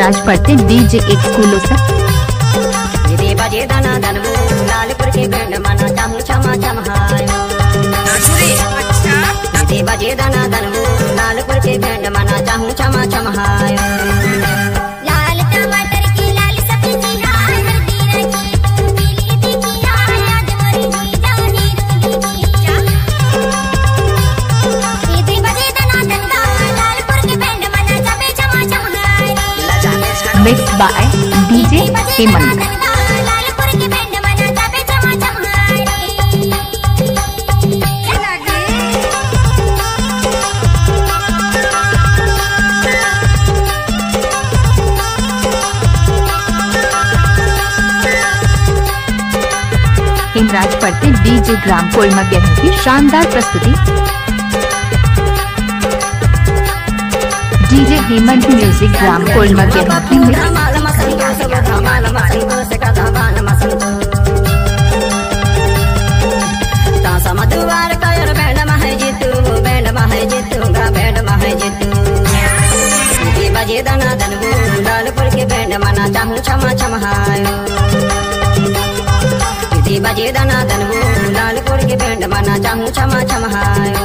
हेमराज पढ़ते डीजे एक स्कूलों से बजे दाना दनवू लालपुर के बैंड मना चाहूं क्षमा क्षमायो बजे दाना दनवू लालपुर के बैंड मना चाहूं क्षमा क्षमायो लाल टमाटर की लाल सब्जी हाय हल्दी रखी पीली तीखी हाय आज मोरी जी जानी रूठी की बजे दाना दनगा लालपुर के बैंड मना चाहे क्षमा क्षमायो mix by DJ Hemant. Hemraj पढ़ते डीजे ग्राम कोलमा गेहूं की शानदार प्रस्तुति। डीजे हेमंत म्यूजिक ग्राम कोलमा गेहूं की बजे दाना दनवू लालपुर के बैंड मना चाहूं क्षमा क्षमायो बजे दाना दनवू लालपुर के बैंड मना चाहूं क्षमा क्षमायो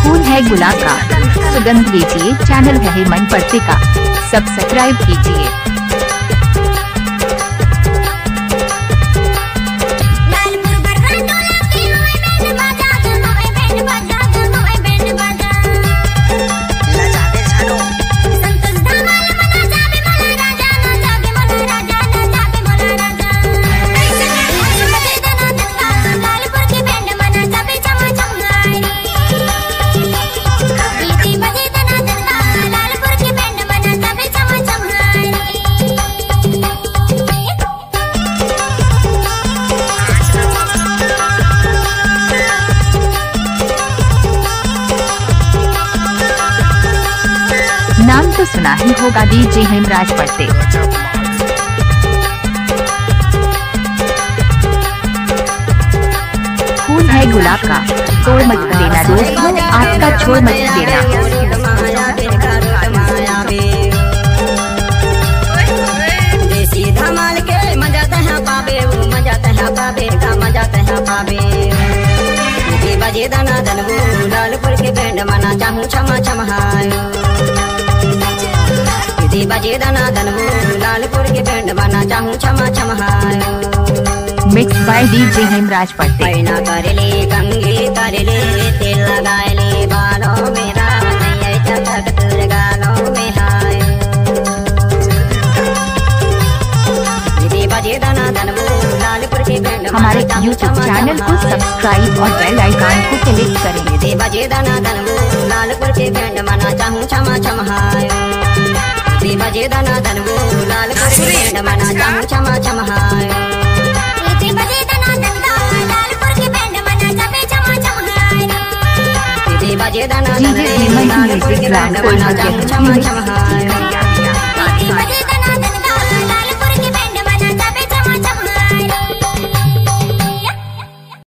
फूल है गुलाब का सुगंध लीजिए। चैनल है हेमंत पढ़ते का सब्सक्राइब कीजिए। नाम तो सुना ही होगा डीजे हेमराज पढ़ते। फूल है गुलाब का छोड़ मत देना दोस्तों, आपका छोड़ मत देना। देसी धमाल के मजाते हैं पाबे वो मजाते हैं पाबे का मजाते हैं पाबे बजे दाना दनवू लालपुर के बैंड मना चाहूं क्षमा क्षमायो बजे दाना दनवू लालपुर के बैंड मना चाहूं क्षमा क्षमायो मिक्स बाय डीजे हेमराज पढ़ते। पैना कर ले कंघी कर ले तेल लगाए ले बालों में चटक तुर गालों में हाय बजे दाना दनवू लालपुर के बैंड हमारे YouTube चैनल को सब्सक्राइब और बेल आइकन को क्लिक करें। बजे दाना दनवू लालपुर के बैंड मना चाहूं क्षमा क्षमायो बजे दाना दनवू लालपुर के बैंड मना चाहूं क्षमा क्षमायो बजे दाना दनगा लालपुर के बैंड मना चाहे क्षमा क्षमायो बजे दाना डीजे हेमंत म्यूजिक ग्राम कोलमा गेहूं